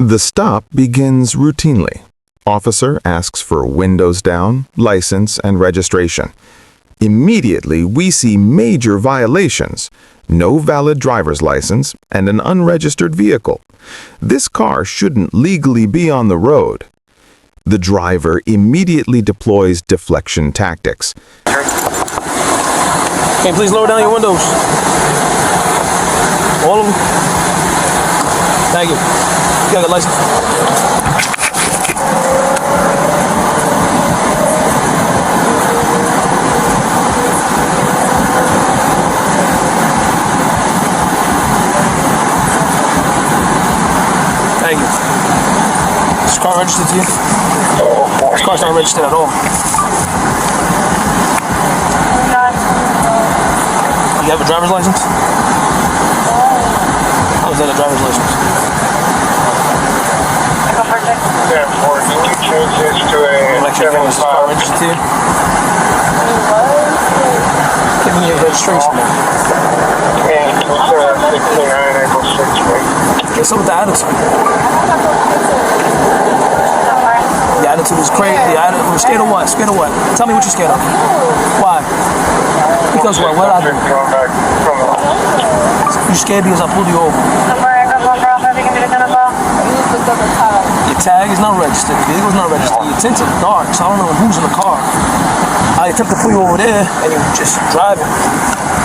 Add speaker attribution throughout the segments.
Speaker 1: The stop begins routinely. Officer asks for windows down, license, and registration. Immediately, we see major violations: no valid driver's license and an unregistered vehicle. This car shouldn't legally be on the road. The driver immediately deploys deflection tactics.
Speaker 2: Can you please lower down your windows? All of them? Thank you. You got a license? Thank you. Is this car registered to you? This car's not registered at all. You have a driver's license? How is that a driver's license?
Speaker 3: Yeah, or can you change this to a 75?
Speaker 2: Car registered to you? Give me your registration.
Speaker 3: And it's 69 April 6th.
Speaker 2: What's up with the attitude? The attitude is crazy. The attitude. Scared of what? Scared of what? Tell me what you're scared of. Why? Because what? What I do? You scared because I pulled you over. Your tag is not registered. The vehicle's not registered. Your tint's in the dark, so I don't know who's in the car. I attempted to pull you over there, and you were just driving.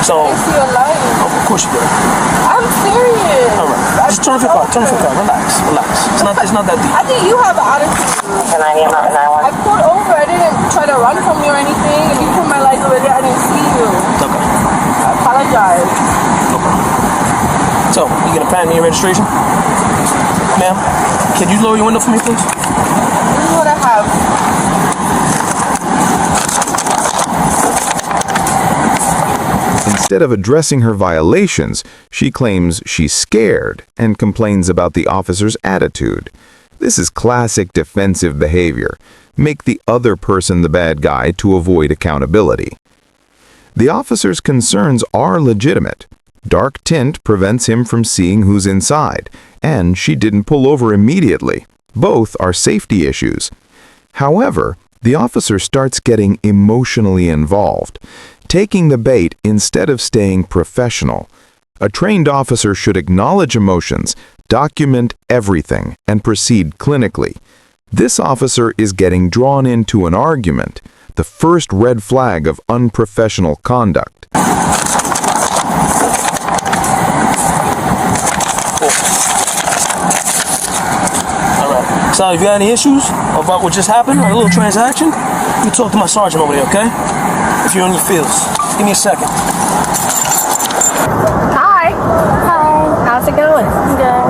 Speaker 2: So, of course you did.
Speaker 4: I'm serious.
Speaker 2: All right. Just turn off your car. Turn off your car. Relax. Relax. It's not that deep.
Speaker 4: I think you have an attitude. I pulled over. I didn't try to run from you or anything. If you put my lights over there, I didn't see you.
Speaker 2: Okay.
Speaker 4: I apologize.
Speaker 2: Okay. So, you gonna patent me your registration? Ma'am, can you lower your window for me, please?
Speaker 4: This is what I have.
Speaker 1: Instead of addressing her violations, she claims she's scared and complains about the officer's attitude. This is classic defensive behavior. Make the other person the bad guy to avoid accountability. The officer's concerns are legitimate. Dark tint prevents him from seeing who's inside, and she didn't pull over immediately. Both are safety issues. However, the officer starts getting emotionally involved, taking the bait instead of staying professional. A trained officer should acknowledge emotions, document everything, and proceed clinically. This officer is getting drawn into an argument, the first red flag of unprofessional conduct.
Speaker 2: So if you got any issues about what just happened, or a little transaction, you talk to my sergeant over there, okay? If you're in your fields. Give me a second.
Speaker 5: Hi. Hi. How's it going? Good.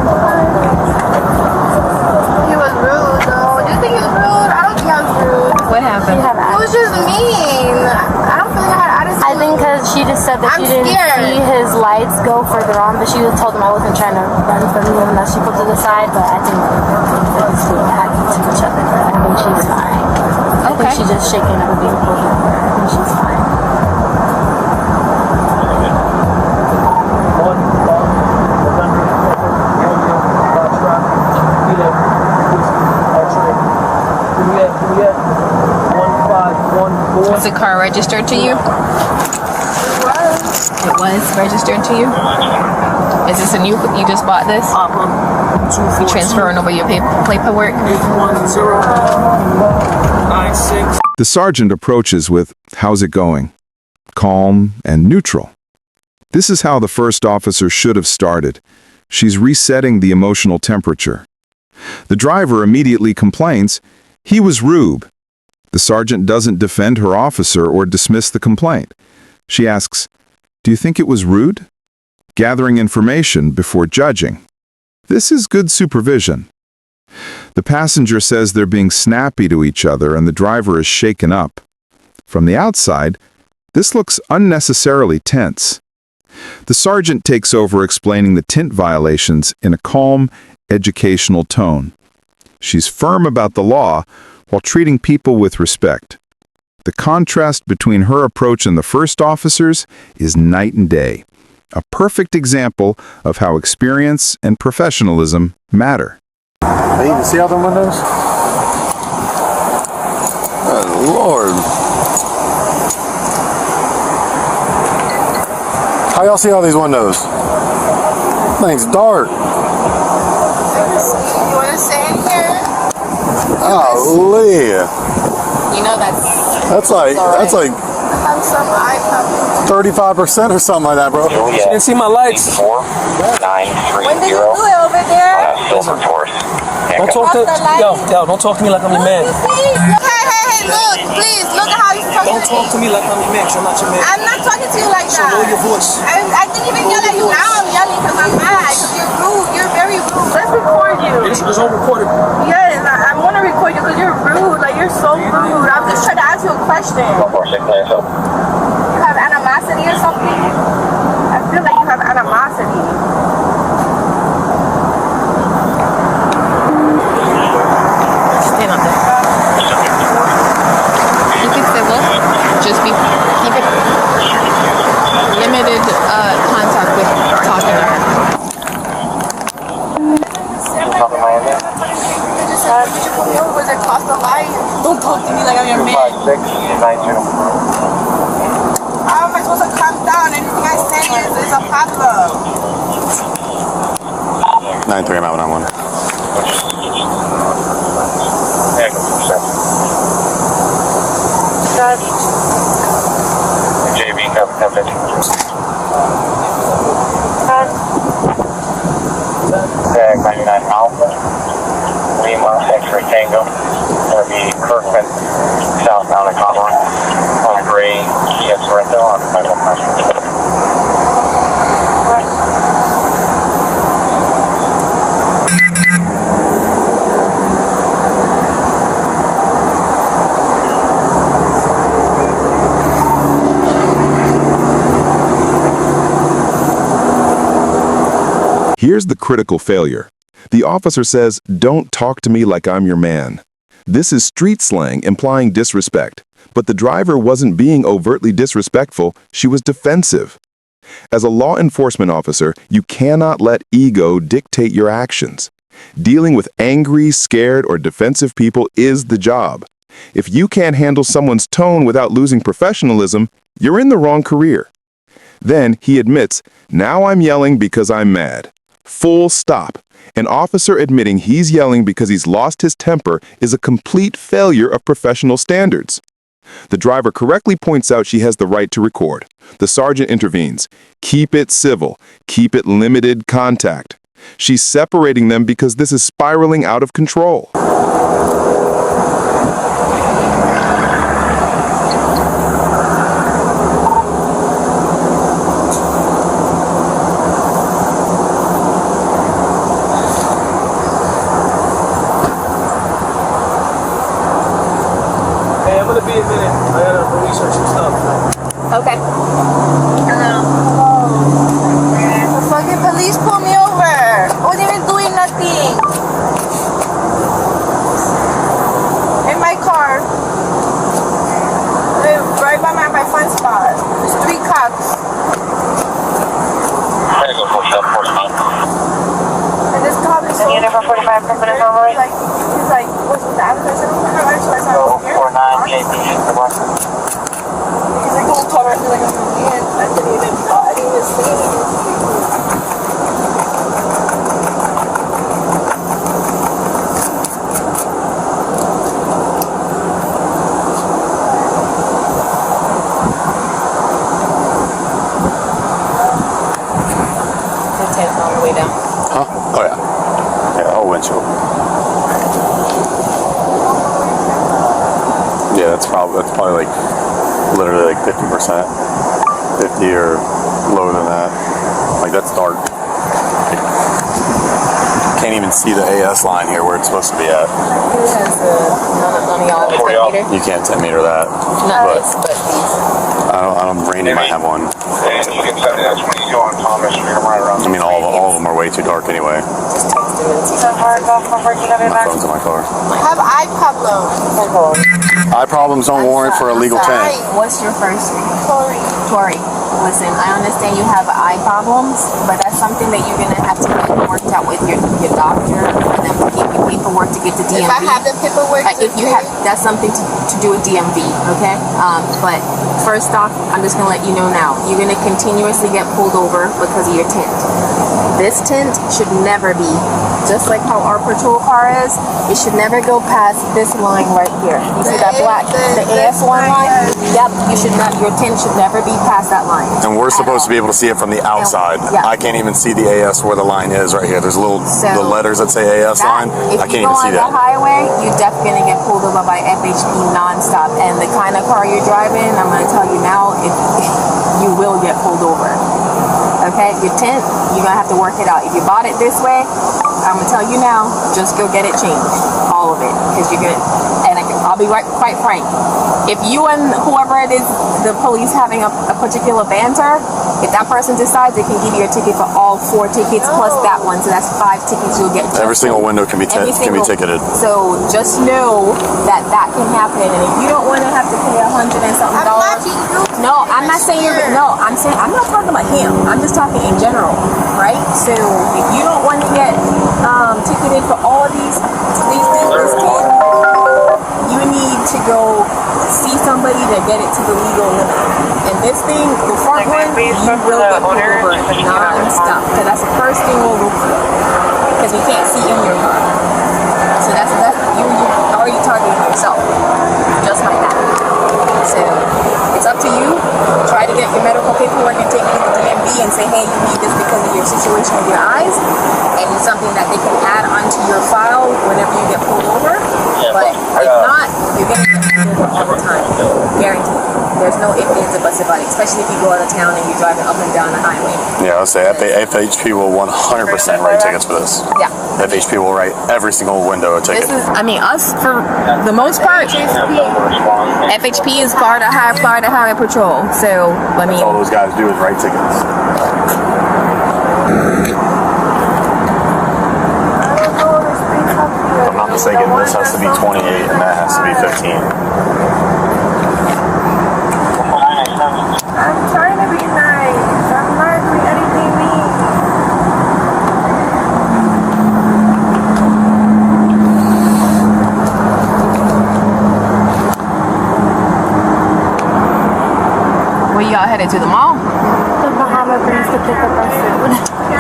Speaker 4: He was rude, though. Do you think he was rude? I don't think I was rude.
Speaker 5: What happened?
Speaker 4: It was just mean. I don't feel like I had attitude.
Speaker 5: I think because she just said that
Speaker 4: I'm
Speaker 5: she didn't
Speaker 4: scared.
Speaker 5: see his lights go further on, but she told him I wasn't trying to run from him and that she pulled to the side, but I think we had to each other. I think she's fine. I think she's just shaking up being pulled over. I think she's fine.
Speaker 6: Was the car registered to you? It was registered to you? Is this a new, you just bought this? You transferring over your paperwork?
Speaker 1: The sergeant approaches with, "How's it going?" Calm and neutral. This is how the first officer should have started. She's resetting the emotional temperature. The driver immediately complains, "He was rude." The sergeant doesn't defend her officer or dismiss the complaint. She asks, "Do you think it was rude?" Gathering information before judging. This is good supervision. The passenger says they're being snappy to each other and the driver is shaken up. From the outside, this looks unnecessarily tense. The sergeant takes over explaining the tint violations in a calm, educational tone. She's firm about the law while treating people with respect. The contrast between her approach and the first officer's is night and day. A perfect example of how experience and professionalism matter.
Speaker 7: Hey, you can see out the windows? Oh, Lord. How y'all see all these windows? Thing's dark.
Speaker 5: You want to stay in here?
Speaker 7: Golly.
Speaker 6: You know
Speaker 7: That's like
Speaker 5: Have some iPad.
Speaker 7: 35% or something like that, bro.
Speaker 2: You didn't see my lights.
Speaker 3: 4930.
Speaker 5: When did you do it over there?
Speaker 3: Silver Force.
Speaker 2: Don't talk to don't talk to me like I'm your man.
Speaker 5: Hey, look, please, look at how you're talking
Speaker 2: Don't
Speaker 5: to
Speaker 2: talk
Speaker 5: me.
Speaker 2: to me like I'm your man, 'cause I'm not your man.
Speaker 5: I'm not talking to you like
Speaker 2: So
Speaker 5: that.
Speaker 2: lower your voice.
Speaker 5: I didn't even yell at you. Now I'm yelling because I'm mad. Because you're rude. You're very rude. Let's record you.
Speaker 2: This is all recorded.
Speaker 5: Yes, I want to record you because you're rude. Like, you're so rude. I'm just trying to ask you a question.
Speaker 3: 146 minutes up.
Speaker 5: You have animosity or something? I feel like you have animosity.
Speaker 6: stand up there. You can civil. Just keep it limited contact with talking to her.
Speaker 5: Did you pull me over? Was it cross the line? Don't talk to me like I'm your man.
Speaker 3: 25692.
Speaker 5: How am I supposed to calm down? Anything I say is a problem.
Speaker 7: 9-3, I'm out when I'm on.
Speaker 3: JB, cover 1050. Tag 99 Alpha. Lima, X-ray Tango. That'll be Kirkman, southbound of Conroy. On gray, Kia Sorrento on 515.
Speaker 1: Here's the critical failure. The officer says, "Don't talk to me like I'm your man." This is street slang implying disrespect, but the driver wasn't being overtly disrespectful, she was defensive. As a law enforcement officer, you cannot let ego dictate your actions. Dealing with angry, scared, or defensive people is the job. If you can't handle someone's tone without losing professionalism, you're in the wrong career. Then he admits, "Now I'm yelling because I'm mad." Full stop. An officer admitting he's yelling because he's lost his temper is a complete failure of professional standards. The driver correctly points out she has the right to record. The sergeant intervenes. Keep it civil. Keep it limited contact. She's separating them because this is spiraling out of control.
Speaker 2: Hey, I'm gonna be a minute. I gotta go research some stuff.
Speaker 6: Okay.
Speaker 5: The fucking police pulled me over. I wasn't even doing nothing. In my car. Right by my fun spot. There's 3 cops.
Speaker 3: I'm gonna go for 49.
Speaker 5: And this cop is so...
Speaker 3: Unit for 45 per minute over.
Speaker 5: He's like, what's the advertisement?
Speaker 3: Go 49 JP.
Speaker 5: He's like, don't talk. I feel like I'm in. I didn't even say anything.
Speaker 6: The tape all the way down.
Speaker 7: Huh? Oh, yeah. Yeah, whole windshield. Yeah, that's probably like literally like 50%. 50 or lower than that. Like, that's dark. Can't even see the AS line here where it's supposed to be at.
Speaker 6: Who has none of y'all have a 10 meter?
Speaker 7: You can't 10 meter that.
Speaker 6: Not
Speaker 7: But
Speaker 6: this, but these.
Speaker 7: I don't Randy might have one.
Speaker 3: And you can set that's when you go on Thomas, you're gonna run around.
Speaker 7: I mean, all of them are way too dark anyway.
Speaker 6: Just text him and see.
Speaker 7: My phone's in my car.
Speaker 5: I have eye problems.
Speaker 7: Eye problems don't warrant for a legal
Speaker 5: Sorry.
Speaker 7: 10.
Speaker 6: What's your first name?
Speaker 5: Sorry.
Speaker 6: Tori. Listen, I understand you have eye problems, but that's something that you're gonna have to get worked out with your doctor for them to give you paperwork to get to DMV.
Speaker 5: If I have the paperwork,
Speaker 6: If you have, that's something to do with DMV, okay? But first off, I'm just gonna let you know now, you're gonna continuously get pulled over because of your tint. This tint should never be, just like how our patrol car is, it should never go past this line right here. You see that black, the AS1 line? Yep, you should not, your tint should never be past that line.
Speaker 7: And we're supposed to be able to see it from the outside.
Speaker 6: Yeah.
Speaker 7: I can't even see the AS where the line is right here. There's the letters that say AS line. I can't even see that.
Speaker 6: If you go on the highway, you're definitely going to get pulled over by FHP nonstop. And the kind of car you're driving, I'm going to tell you now, you will get pulled over. Okay, your tint, you're going to have to work it out. If you bought it this way, I'm going to tell you now, just go get it changed. All of it. Because you're going to, and I'll be quite frank. If you and whoever it is, the police having a particular banter, if that person decides, they can give you a ticket for all 4 tickets plus that one. So that's 5 tickets you'll get.
Speaker 7: Every single window can be ticketed.
Speaker 6: So just know that can happen. And if you don't want to have to pay $100 and something dollars. No, I'm not saying you're. No, I'm not talking about him. I'm just talking in general, right? So if you don't want to get ticketed for all of these kids, you need to go see somebody to get it to the legal limit. And this thing, the front one, you will get pulled over non-stop. Because that's the first thing we'll look for. Because we can't see in your car. So that's you're already targeting yourself. Just like that. So it's up to you. Try to get your medical paperwork and take it to the DMV and say, hey, you need this because of your situation with your eyes. And it's something that they can add onto your file whenever you get pulled over. But if not, you're going to get pulled over all the time. Guaranteed. There's no ifs, ands, or buts about it, especially if you go out of town and you're driving up and down the highway.
Speaker 7: Yeah, I'll say FHP will 100% write tickets for this.
Speaker 6: Yeah.
Speaker 7: FHP will write every single window a ticket.
Speaker 6: Us, for the most part, FHP is Florida Highway Patrol. So, I mean,
Speaker 7: All those guys do is write tickets. If I'm not mistaken, this has to be 28 and that has to be 15.
Speaker 4: I'm trying to be nice. I'm not doing anything mean.
Speaker 6: where y'all headed to the mall?
Speaker 5: The Bahama Breeze to pick up our food.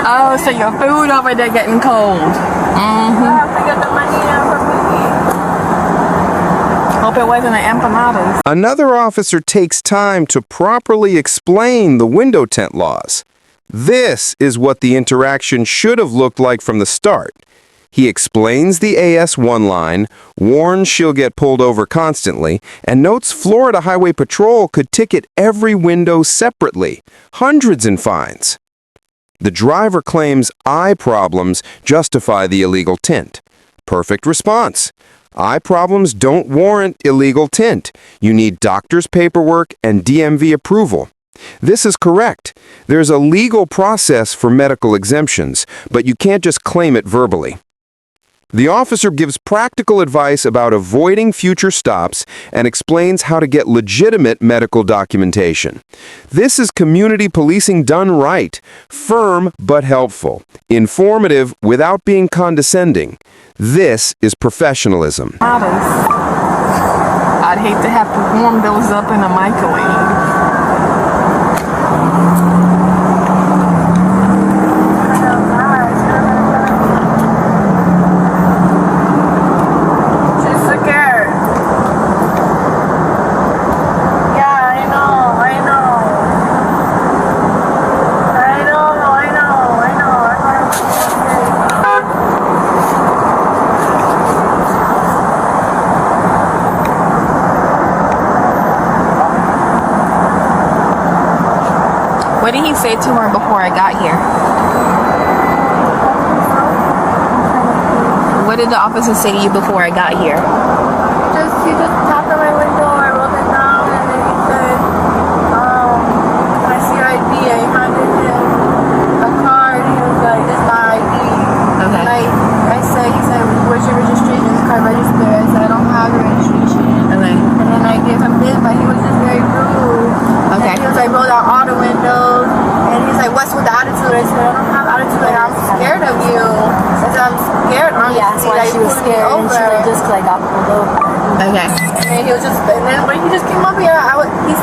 Speaker 6: Oh, so your food over there getting cold.
Speaker 4: I have to get the money out for me.
Speaker 6: Hope it wasn't an empanadas.
Speaker 1: Another officer takes time to properly explain the window tent laws. This is what the interaction should have looked like from the start. He explains the AS1 line, warns she'll get pulled over constantly, and notes Florida Highway Patrol could ticket every window separately, hundreds in fines. The driver claims eye problems justify the illegal tint. Perfect response. Eye problems don't warrant illegal tint. You need doctor's paperwork and DMV approval. This is correct. There's a legal process for medical exemptions, but you can't just claim it verbally. The officer gives practical advice about avoiding future stops and explains how to get legitimate medical documentation. This is community policing done right, firm but helpful, informative without being condescending. This is professionalism.
Speaker 6: I'd hate to have to warm those up in a microwave. What did he say to her before I got here? What did the officer say to you before I got here?
Speaker 4: He just tapped on my window, I rolled it down, and then he said, my CID, I handed him a card, he was like, this is my ID.
Speaker 6: Okay.
Speaker 4: And I said, he said, where's your registration? This car registered. I said, I don't have your registration.
Speaker 6: Okay.
Speaker 4: And then I gave him this, but he was just very rude.
Speaker 6: Okay.
Speaker 4: And he was like, rolled out all the windows, and he's like, what's with the attitude? I said, I don't have
Speaker 5: scared and she like, just like got pulled over.
Speaker 6: Okay.
Speaker 4: And then he was just, and then when he just came up here, he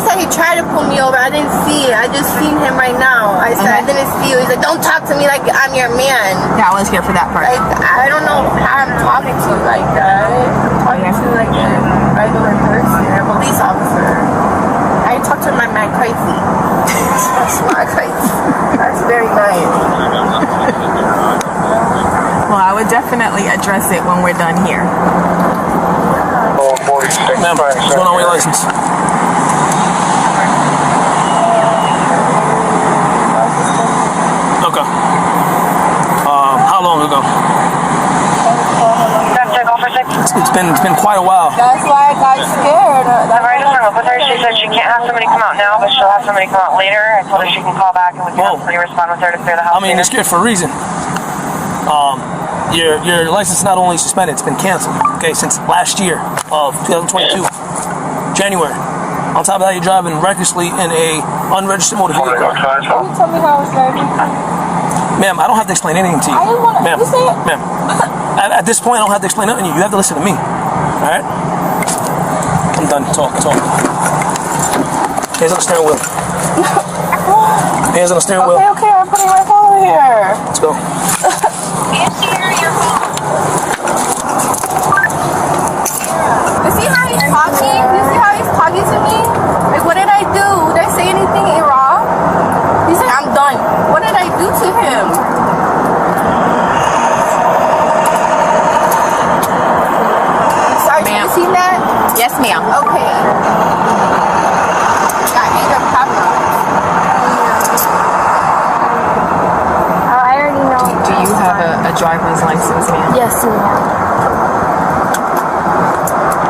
Speaker 4: said he tried to pull me over. I didn't see it. I just seen him right now. I said I didn't see you. He's like, don't talk to me like I'm your man.
Speaker 6: Yeah, I was here for that part.
Speaker 4: Like, I don't know how I'm talking to you like that. I'm talking to you like a regular person, a police officer. I talk to my man crazy. That's not crazy. That's very nice.
Speaker 6: Well, I would definitely address it when we're done here.
Speaker 2: Ma'am, what's going on with your license? Okay. How long ago? It's been quite a while.
Speaker 4: That's why I got scared.
Speaker 3: I've already hung up with her. She said she can't have somebody come out now, but she'll have somebody come out later. I told her she can call back and we can have somebody respond with her to clear the house.
Speaker 2: I mean, you're scared for a reason. Your license is not only suspended, it's been canceled. Okay, since last year of 2022, January. On top of that, you're driving recklessly in a unregistered motor vehicle.
Speaker 4: Can you tell me how I was driving?
Speaker 2: Ma'am, I don't have to explain anything to you.
Speaker 4: I didn't want to.
Speaker 2: Ma'am,
Speaker 4: You say it.
Speaker 2: ma'am. At this point, I don't have to explain nothing to you. You have to listen to me. All right? I'm done. Talk. Hands on the steering wheel. Hands on the steering wheel.
Speaker 4: Okay, I'm putting my phone here.
Speaker 2: Let's go.
Speaker 4: You see how he's talking? You see how he's talking to me? Like, what did I do? Did I say anything wrong? He said, I'm done. What did I do to him? Sorry,
Speaker 6: Ma'am.
Speaker 4: you see that?
Speaker 6: Yes, ma'am.
Speaker 4: Okay. I hate the camera.
Speaker 5: I already know.
Speaker 6: Do you have a driver's license, ma'am?
Speaker 5: Yes, ma'am.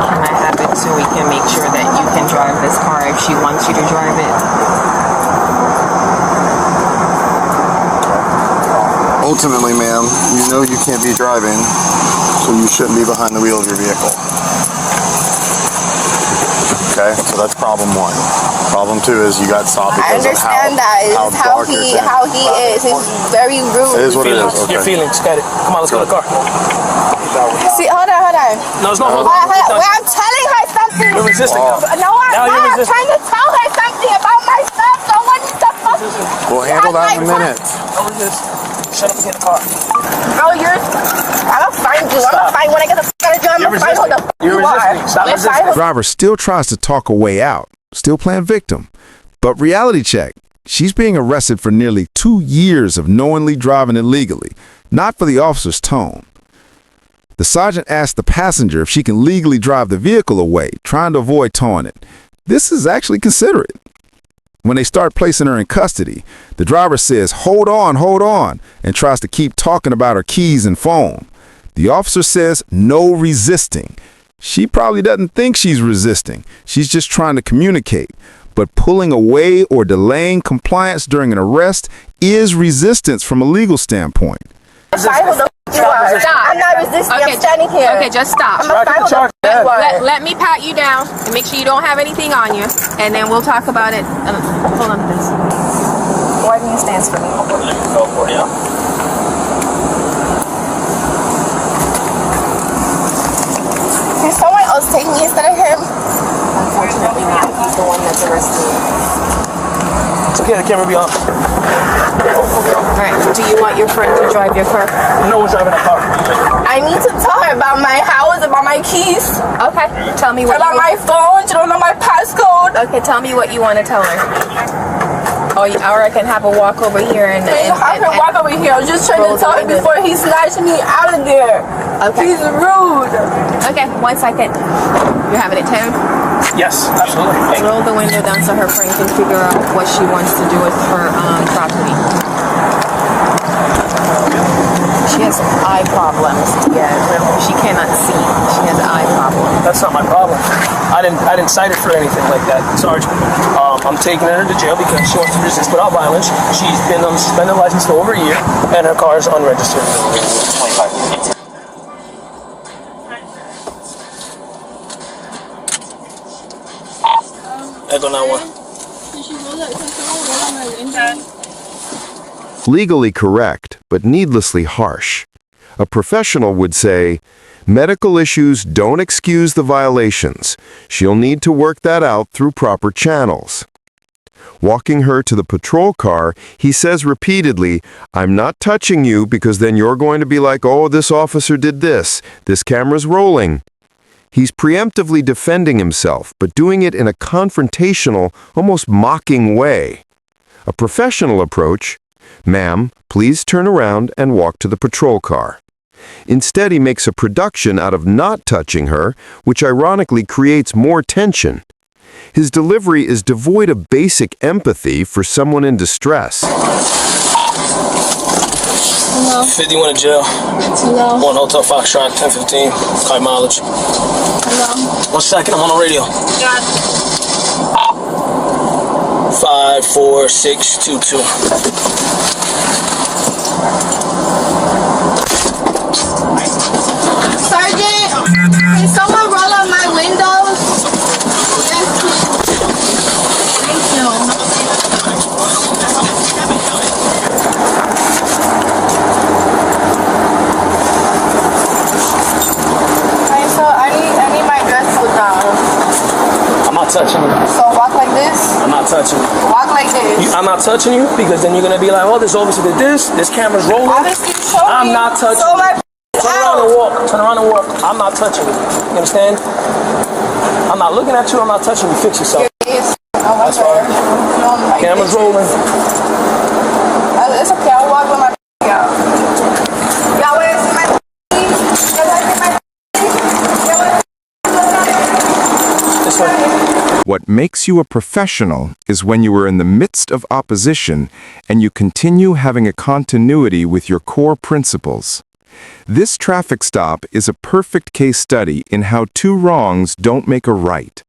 Speaker 6: Can I have it so we can make sure that you can drive this car if she wants you to drive it?
Speaker 7: Ultimately, ma'am, you know you can't be driving, so you shouldn't be behind the wheel of your vehicle. Okay, so that's problem one. Problem two is you got stopped
Speaker 4: I
Speaker 7: because of
Speaker 4: understand that. It's
Speaker 7: dark your tent.
Speaker 4: how he is. He's very rude.
Speaker 7: It is what it is.
Speaker 2: Your
Speaker 7: Okay.
Speaker 2: feelings. Got it. Come on, let's go to the car.
Speaker 4: See, hold on.
Speaker 2: No, it's not. Hold on.
Speaker 4: Well, I'm telling her something.
Speaker 2: You're resisting.
Speaker 4: No, I'm
Speaker 2: Now
Speaker 4: not.
Speaker 2: you're
Speaker 4: I'm
Speaker 2: resisting.
Speaker 4: trying to tell her something about my stuff. So what is the fuck?
Speaker 7: We'll handle that in a minute.
Speaker 2: Don't resist. Shut up and get in the car.
Speaker 4: Bro, I'm gonna find you. I'm gonna find when I get the fuck out of jail. I'm gonna find who the fuck
Speaker 2: You're
Speaker 4: you are.
Speaker 2: resisting. Stop
Speaker 4: Let's find
Speaker 2: resisting.
Speaker 4: who-
Speaker 1: Driver still tries to talk a way out, still playing victim. But reality check, she's being arrested for nearly 2 years of knowingly driving illegally, not for the officer's tone. The sergeant asked the passenger if she can legally drive the vehicle away, trying to avoid towing it. This is actually considerate. When they start placing her in custody, the driver says, hold on, and tries to keep talking about her keys and phone. The officer says, no resisting. She probably doesn't think she's resisting. She's just trying to communicate. But pulling away or delaying compliance during an arrest is resistance from a legal standpoint.
Speaker 4: Find who the fuck you are.
Speaker 6: Stop.
Speaker 4: I'm not resisting.
Speaker 6: Okay,
Speaker 4: I'm standing here.
Speaker 6: Okay, just stop.
Speaker 4: I'm gonna find who the fuck you are.
Speaker 6: Let me pat you down and make sure you don't have anything on you, and then we'll talk about it. Hold on, please. Gordon stands for me.
Speaker 3: Go for it, yeah.
Speaker 4: Can someone else take me instead of him?
Speaker 6: Unfortunately, not. He's the one that's arrested.
Speaker 2: It's okay. The camera be on.
Speaker 6: Alright, do you want your friend to drive your car?
Speaker 2: No one's driving a car.
Speaker 4: I need to tell her about my house, about my keys,
Speaker 6: Okay, tell me what
Speaker 4: about
Speaker 6: you
Speaker 4: my phone. She don't know my passcode.
Speaker 6: Okay, tell me what you want to tell her. Or I can have a walk over here and
Speaker 4: I can walk over here. I was just trying to tell him before he snatched me out of there.
Speaker 6: Okay.
Speaker 4: He's rude.
Speaker 6: Okay, 1 second. You're having it 10?
Speaker 2: Yes, absolutely.
Speaker 6: Roll the window down so her friend can figure out what she wants to do with her property. She has eye problems. Yeah, she cannot see. She has eye problems.
Speaker 2: That's not my problem. I didn't cite her for anything like that, Sergeant. I'm taking her to jail because she wants to resist without violence. She's been on suspended license for over a year, and her car is unregistered.
Speaker 3: 25.
Speaker 2: Echo 91.
Speaker 1: Legally correct, but needlessly harsh.
Speaker 8: A professional would say, medical issues don't excuse the violations. She'll need to work that out through proper channels. Walking her to the patrol car, he says repeatedly, I'm not touching you because then you're going to be like, oh, this officer did this. This camera's rolling. He's preemptively defending himself, but doing it in a confrontational, almost mocking way. A professional approach, ma'am, please turn around and walk to the patrol car. Instead, he makes a production out of not touching her, which ironically creates more tension. His delivery is devoid of basic empathy for someone in distress.
Speaker 2: Hello. 51 in jail.
Speaker 5: Hello.
Speaker 2: 1 Hotel Foxtrot, 1015, high mileage.
Speaker 5: Hello.
Speaker 2: 1 second, I'm on the radio.
Speaker 5: God.
Speaker 2: 54622.
Speaker 4: Sergeant, can someone roll up my windows? Yes, please. Thank you. Okay, so I need my dress pulled down.
Speaker 2: I'm not touching you.
Speaker 4: So walk like this.
Speaker 2: I'm not touching you.
Speaker 4: Walk like this.
Speaker 2: I'm not touching you because then you're gonna be like, oh, this officer did this camera's rolling.
Speaker 4: Obviously, show
Speaker 2: I'm
Speaker 4: me.
Speaker 2: not touching
Speaker 4: So
Speaker 2: you.
Speaker 4: my
Speaker 2: Turn around and walk. Turn around and walk. I'm not touching you. You understand? I'm not looking at you. I'm not touching you. Fix yourself.
Speaker 4: Yes.
Speaker 2: That's fine. Camera's rolling.
Speaker 4: It's okay. I'll walk with my out. Y'all want to see my Y'all want to see my
Speaker 2: This way.
Speaker 1: What makes you a professional is when you are in the midst of opposition and you continue having a continuity with your core principles. This traffic stop is a perfect case study in how two wrongs don't make a right.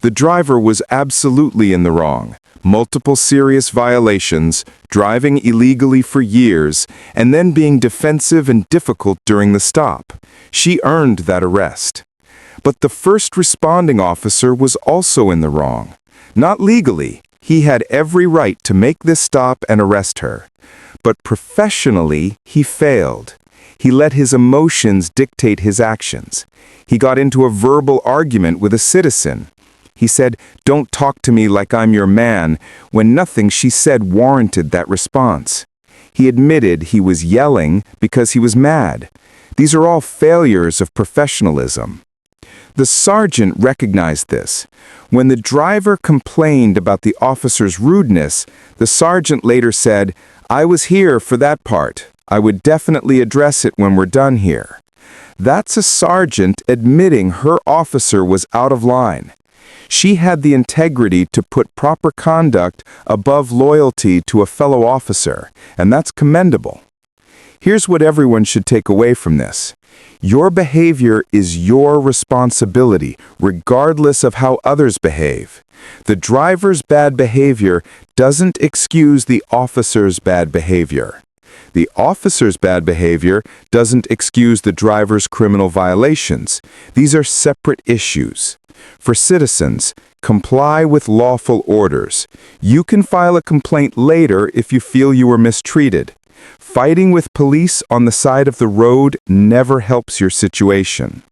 Speaker 1: The driver was absolutely in the wrong. Multiple serious violations, driving illegally for years, and then being defensive and difficult during the stop. She earned that arrest. But the first responding officer was also in the wrong. Not legally. He had every right to make this stop and arrest her. But professionally, he failed. He let his emotions dictate his actions. He got into a verbal argument with a citizen. He said, "Don't talk to me like I'm your man," when nothing she said warranted that response. He admitted he was yelling because he was mad. These are all failures of professionalism. The sergeant recognized this. When the driver complained about the officer's rudeness, the sergeant later said, "I was here for that part. I would definitely address it when we're done here." That's a sergeant admitting her officer was out of line. She had the integrity to put proper conduct above loyalty to a fellow officer, and that's commendable. Here's what everyone should take away from this. Your behavior is your responsibility, regardless of how others behave. The driver's bad behavior doesn't excuse the officer's bad behavior. The officer's bad behavior doesn't excuse the driver's criminal violations. These are separate issues. For citizens, comply with lawful orders. You can file a complaint later if you feel you were mistreated. Fighting with police on the side of the road never helps your situation.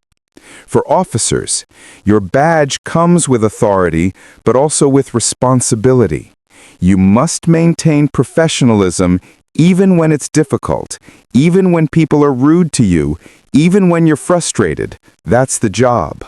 Speaker 1: For officers, your badge comes with authority, but also with responsibility. You must maintain professionalism even when it's difficult, even when people are rude to you, even when you're frustrated. That's the job.